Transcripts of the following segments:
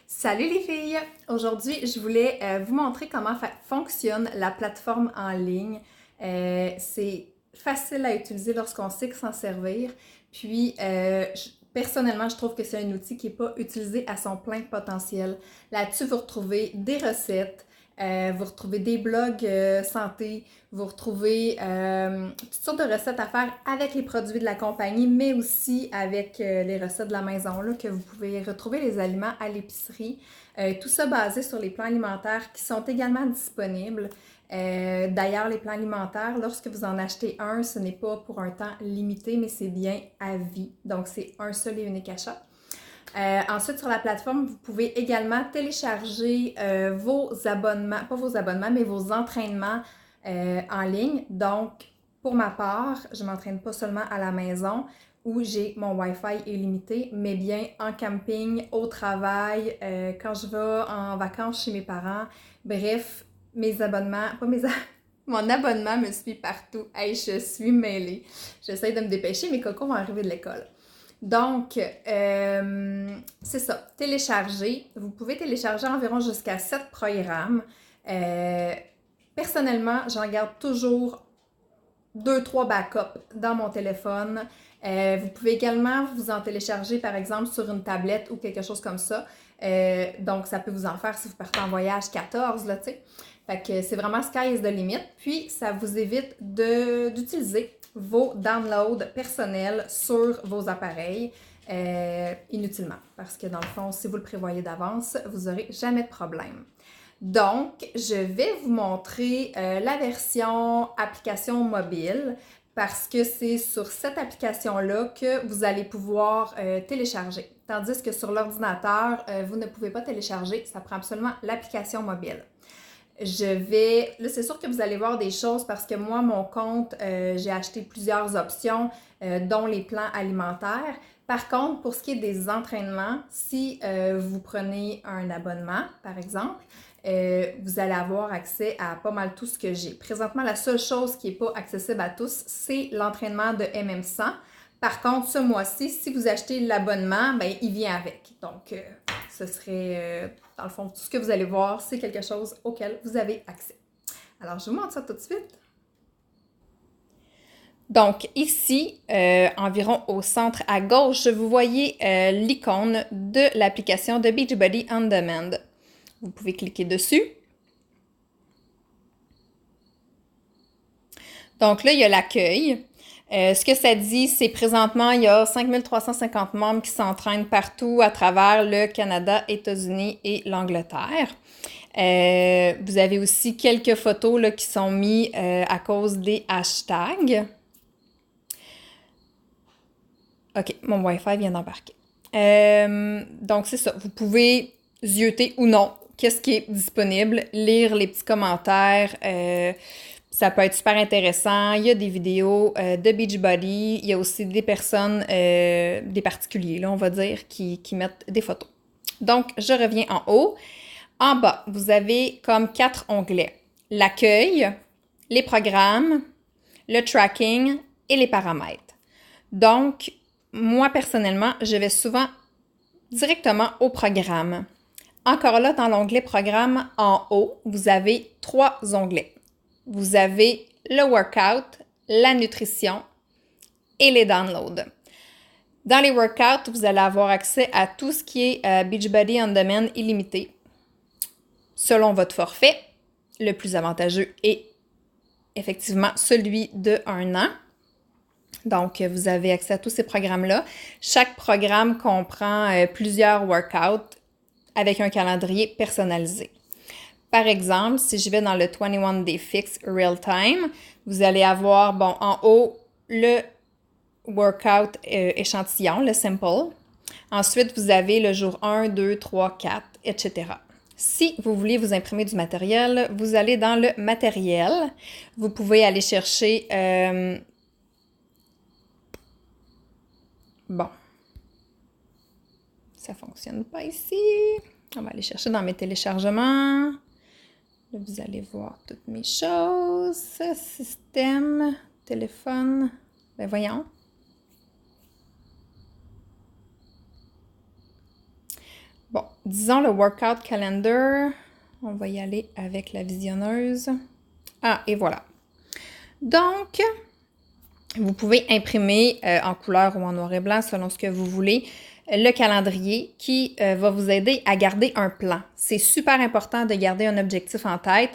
Salut les filles! Aujourd'hui, je voulais vous montrer comment fonctionne la plateforme en ligne. C'est facile à utiliser lorsqu'on sait que s'en servir. Puis, personnellement, je trouve que c'est un outil qui n'est pas utilisé à son plein potentiel. Là-dessus, vous retrouvez des recettes, vous retrouvez des blogs santé, vous retrouvez toutes sortes de recettes à faire avec les produits de la compagnie, mais aussi avec les recettes de la maison, là, que vous pouvez retrouver les aliments à l'épicerie. Tout ça basé sur les plans alimentaires qui sont également disponibles. D'ailleurs, les plans alimentaires, lorsque vous en achetez un, ce n'est pas pour un temps limité, mais c'est bien à vie. Donc, c'est un seul et unique achat. Ensuite, sur la plateforme, vous pouvez également télécharger vos abonnements, pas vos abonnements, mais vos entraînements en ligne. Donc, pour ma part, je ne m'entraîne pas seulement à la maison où j'ai mon Wi-Fi illimité, mais bien en camping, au travail, quand je vais en vacances chez mes parents. Bref, mes abonnements, pas mes mon abonnement me suit partout. Hey, je suis mêlée. J'essaie de me dépêcher, mes cocos vont arriver de l'école. Donc, c'est ça, télécharger. Vous pouvez télécharger environ jusqu'à 7 programmes. Personnellement, j'en garde toujours 2-3 backups dans mon téléphone. Vous pouvez également vous en télécharger, par exemple, sur une tablette ou quelque chose comme ça. Donc, ça peut vous en faire si vous partez en voyage 14, là, tu sais. Fait que c'est vraiment sky is the limit. Puis, ça vous évite d'utiliser vos downloads personnels sur vos appareils inutilement. Parce que dans le fond, si vous le prévoyez d'avance, vous n'aurez jamais de problème. Donc, je vais vous montrer la version application mobile parce que c'est sur cette application-là que vous allez pouvoir télécharger. Tandis que sur l'ordinateur, vous ne pouvez pas télécharger, ça prend absolument l'application mobile. Là, c'est sûr que vous allez voir des choses parce que moi, mon compte, j'ai acheté plusieurs options, dont les plans alimentaires. Par contre, pour ce qui est des entraînements, si vous prenez un abonnement, par exemple, vous allez avoir accès à pas mal tout ce que j'ai. Présentement, la seule chose qui n'est pas accessible à tous, c'est l'entraînement de MM100. Par contre, ce mois-ci, si vous achetez l'abonnement, ben, il vient avec. Donc, ce serait, dans le fond, tout ce que vous allez voir, c'est quelque chose auquel vous avez accès. Alors, je vous montre ça tout de suite. Donc, ici, environ au centre à gauche, vous voyez l'icône de l'application de Beachbody On Demand. Vous pouvez cliquer dessus. Donc là, il y a l'accueil. Ce que ça dit, c'est présentement, il y a 5350 membres qui s'entraînent partout à travers le Canada, États-Unis et l'Angleterre. Vous avez aussi quelques photos là, qui sont mises à cause des hashtags. OK, mon Wi-Fi vient d'embarquer. Donc, c'est ça. Vous pouvez zioter ou non qu'est-ce qui est disponible, lire les petits commentaires. Ça peut être super intéressant. Il y a des vidéos de Beachbody. Il y a aussi des personnes, des particuliers, là, on va dire, qui mettent des photos. Donc, je reviens en haut. En bas, vous avez comme 4 onglets. L'accueil, les programmes, le tracking et les paramètres. Donc, moi, personnellement, je vais souvent directement au programme. Encore là, dans l'onglet Programme, en haut, vous avez 3 onglets. Vous avez le workout, la nutrition et les downloads. Dans les workouts, vous allez avoir accès à tout ce qui est Beachbody On Demand illimité. Selon votre forfait, le plus avantageux est effectivement celui de 1 an. Donc, vous avez accès à tous ces programmes-là. Chaque programme comprend plusieurs workouts avec un calendrier personnalisé. Par exemple, si je vais dans le 21 Day Fix Real Time, vous allez avoir, bon, en haut, le workout échantillon, le simple. Ensuite, vous avez le jour 1, 2, 3, 4, etc. Si vous voulez vous imprimer du matériel, vous allez dans le matériel. Vous pouvez aller chercher... Bon, ça ne fonctionne pas ici. On va aller chercher dans mes téléchargements. Là, vous allez voir toutes mes choses. Système, téléphone. Ben voyons. Bon, disons le workout calendar. On va y aller avec la visionneuse. Ah, et voilà. Donc, vous pouvez imprimer en couleur ou en noir et blanc selon ce que vous voulez le calendrier qui va vous aider à garder un plan. C'est super important de garder un objectif en tête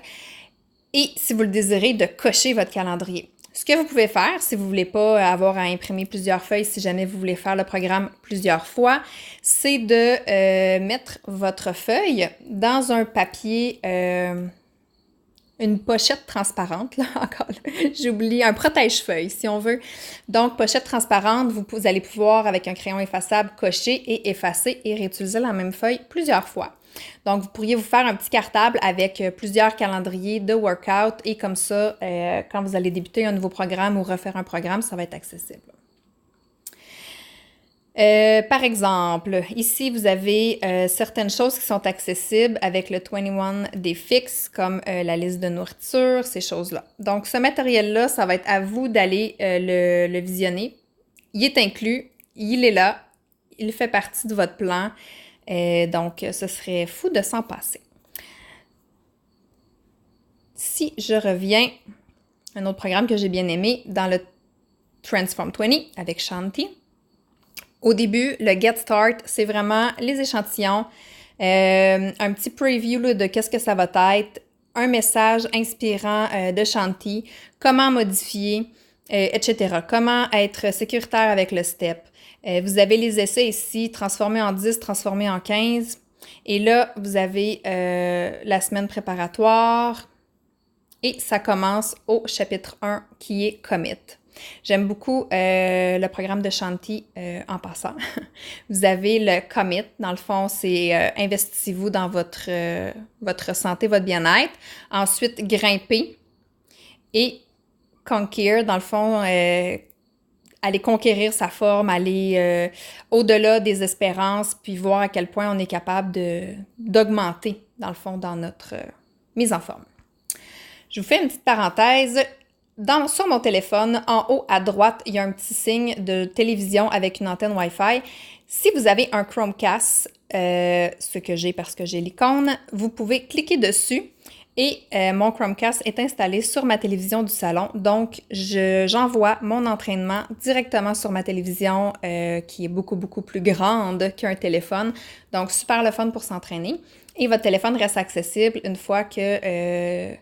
et, si vous le désirez, de cocher votre calendrier. Ce que vous pouvez faire, si vous ne voulez pas avoir à imprimer plusieurs feuilles, si jamais vous voulez faire le programme plusieurs fois, c'est de mettre votre feuille dans un papier, une pochette transparente, là, encore, j'oublie, un protège-feuille, si on veut. Donc, pochette transparente, vous allez pouvoir, avec un crayon effaçable, cocher et effacer et réutiliser la même feuille plusieurs fois. Donc, vous pourriez vous faire un petit cartable avec plusieurs calendriers de workout et comme ça, quand vous allez débuter un nouveau programme ou refaire un programme, ça va être accessible. Par exemple, ici, vous avez certaines choses qui sont accessibles avec le 21 Day Fix, comme la liste de nourriture, ces choses-là. Donc, ce matériel-là, ça va être à vous d'aller le visionner. Il est inclus, il est là, il fait partie de votre plan. Donc, ce serait fou de s'en passer. Si je reviens, un autre programme que j'ai bien aimé, dans le Transform 20 avec Shanti. Au début, le Get Start, c'est vraiment les échantillons, un petit preview là, de qu'est-ce que ça va être, un message inspirant de Shanti, comment modifier, etc. Comment être sécuritaire avec le step. Vous avez les essais ici, transformés en 10, transformés en 15. Et là, vous avez la semaine préparatoire et ça commence au chapitre 1 qui est Commit. J'aime beaucoup le programme de Shanti en passant. Vous avez le Commit, dans le fond, c'est investissez-vous dans votre santé, votre bien-être. Ensuite, grimper et Conquer, dans le fond, aller conquérir sa forme, aller au-delà des espérances, puis voir à quel point on est capable d'augmenter, dans le fond, dans notre mise en forme. Je vous fais une petite parenthèse. Sur mon téléphone, en haut à droite, il y a un petit signe de télévision avec une antenne Wi-Fi. Si vous avez un Chromecast, ce que j'ai parce que j'ai l'icône, vous pouvez cliquer dessus et mon Chromecast est installé sur ma télévision du salon. Donc, j'envoie mon entraînement directement sur ma télévision qui est beaucoup, beaucoup plus grande qu'un téléphone. Donc, super le fun pour s'entraîner. Et votre téléphone reste accessible une fois que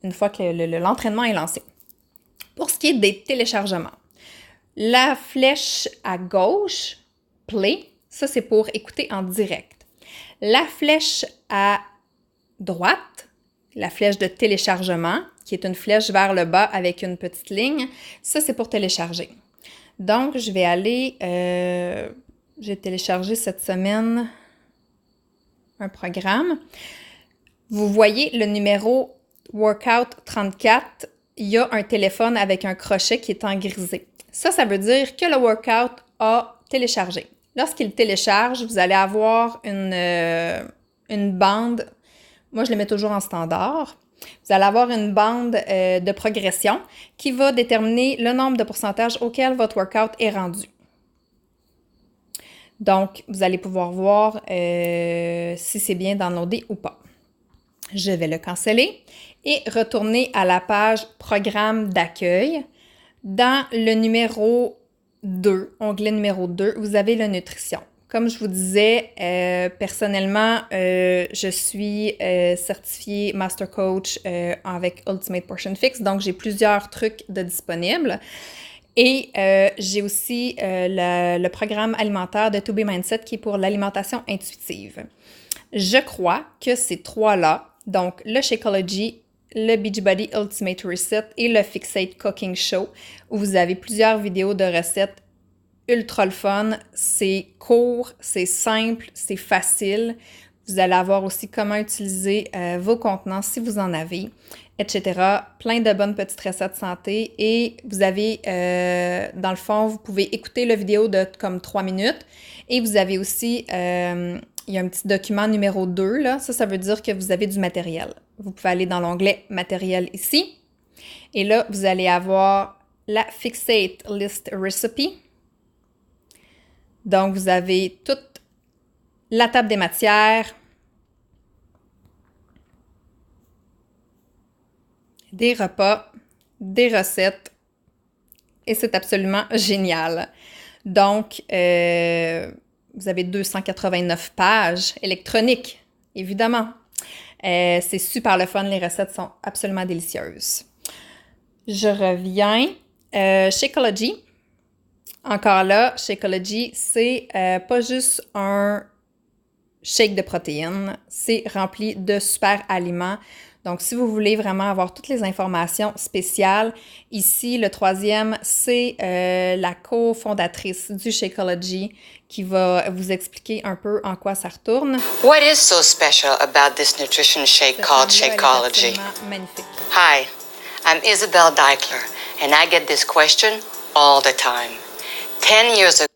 l'entraînement est lancé. Pour ce qui est des téléchargements, la flèche à gauche, Play, ça c'est pour écouter en direct. La flèche à droite, la flèche de téléchargement, qui est une flèche vers le bas avec une petite ligne, ça c'est pour télécharger. Donc, je vais aller, j'ai téléchargé cette semaine un programme. Vous voyez le numéro Workout 34, il y a un téléphone avec un crochet qui est en grisé. Ça veut dire que le workout a téléchargé. Lorsqu'il télécharge, vous allez avoir une bande, moi je le mets toujours en standard, vous allez avoir une bande de progression qui va déterminer le nombre de pourcentages auquel votre workout est rendu. Donc, vous allez pouvoir voir si c'est bien downloadé ou pas. Je vais le canceller et retourner à la page Programme d'accueil. Dans le numéro 2, onglet numéro 2, vous avez la nutrition. Comme je vous disais, personnellement, je suis certifiée Master Coach avec Ultimate Portion Fix, donc j'ai plusieurs trucs de disponibles. Et j'ai aussi le programme alimentaire de To Be Mindset qui est pour l'alimentation intuitive. Je crois que ces trois-là, donc le Shakeology, le Beachbody Ultimate Reset et le Fixate Cooking Show, où vous avez plusieurs vidéos de recettes ultra le fun. C'est court, c'est simple, c'est facile. Vous allez avoir aussi comment utiliser vos contenants si vous en avez, etc. Plein de bonnes petites recettes santé. Et vous avez, dans le fond, vous pouvez écouter la vidéo de comme 3 minutes. Et vous avez aussi, il y a un petit document numéro 2, là. Ça veut dire que vous avez du matériel. Vous pouvez aller dans l'onglet Matériel ici. Et là, vous allez avoir la Fixate List Recipe. Donc, vous avez toute la table des matières, des repas, des recettes, et c'est absolument génial. Donc, vous avez 289 pages électroniques, évidemment. C'est super le fun, les recettes sont absolument délicieuses. Je reviens. Shakeology. Encore là, Shakeology, c'est pas juste un shake de protéines, c'est rempli de super aliments. Donc, si vous voulez vraiment avoir toutes les informations spéciales, ici, le troisième, c'est la cofondatrice du Shakeology qui va vous expliquer un peu en quoi ça retourne. What is so special about this nutrition shake called Shakeology? Magnifique. Hi, I'm Isabel Deichler, and I get this question all the time. 10 years ago.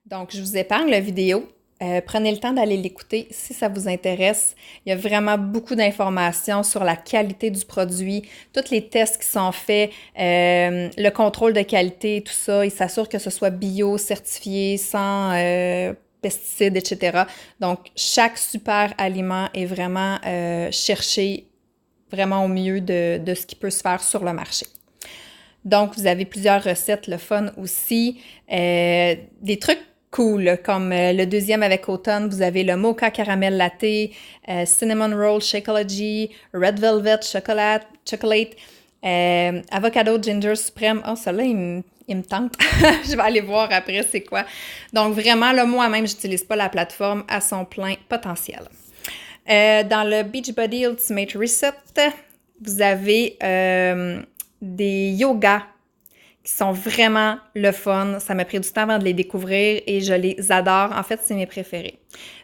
Donc, je vous épargne la vidéo. Prenez le temps d'aller l'écouter si ça vous intéresse. Il y a vraiment beaucoup d'informations sur la qualité du produit, tous les tests qui sont faits, le contrôle de qualité, tout ça. Il s'assure que ce soit bio, certifié, sans pesticides, etc. Donc, chaque super aliment est vraiment cherché vraiment au mieux de ce qui peut se faire sur le marché. Donc, vous avez plusieurs recettes, le fun aussi, des trucs cool, comme le deuxième avec automne, vous avez le mocha caramel latte, cinnamon roll Shakeology, red velvet chocolate, avocado ginger suprême. Oh, celui-là, il me tente. Je vais aller voir après c'est quoi. Donc, vraiment, là, moi-même, j'utilise pas la plateforme à son plein potentiel. Dans le Beachbody Ultimate Reset, vous avez des yogas qui sont vraiment le fun. Ça m'a pris du temps avant de les découvrir et je les adore. En fait, c'est mes préférés.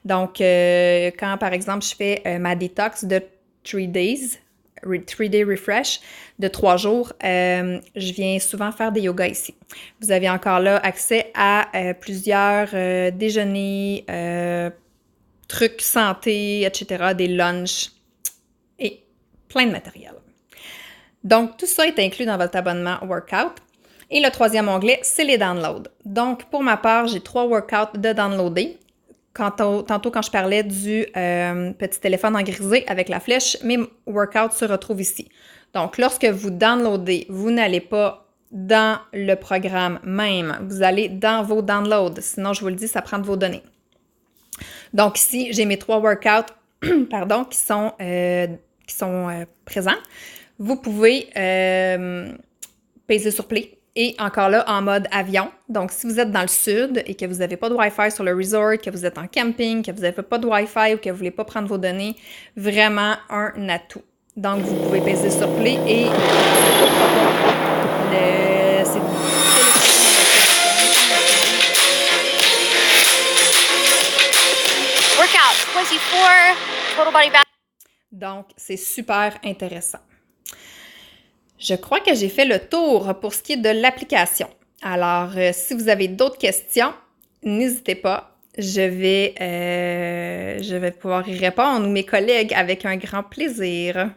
Donc, quand, par exemple, je fais ma détox de 3 days, 3-day refresh de 3 jours, je viens souvent faire des yogas ici. Vous avez encore là accès à plusieurs déjeuners, trucs santé, etc., des lunchs et plein de matériel. Donc, tout ça est inclus dans votre abonnement Workout. Et le troisième onglet, c'est les downloads. Donc, pour ma part, j'ai 3 workouts de downloader. Tantôt, quand je parlais du petit téléphone en grisé avec la flèche, mes workouts se retrouvent ici. Donc, lorsque vous downloadez, vous n'allez pas dans le programme même. Vous allez dans vos downloads. Sinon, je vous le dis, ça prend de vos données. Donc, ici, j'ai mes 3 workouts pardon, qui sont présents. Vous pouvez peser sur play. Et encore là, en mode avion. Donc, si vous êtes dans le sud et que vous n'avez pas de Wi-Fi sur le resort, que vous êtes en camping, que vous n'avez pas de Wi-Fi ou que vous ne voulez pas prendre vos données, vraiment un atout. Donc, vous pouvez peser sur play et c'est Workout 24, total body balance. Donc, c'est super intéressant. Je crois que j'ai fait le tour pour ce qui est de l'application. Alors, si vous avez d'autres questions, n'hésitez pas. Je vais pouvoir y répondre, ou mes collègues, avec un grand plaisir.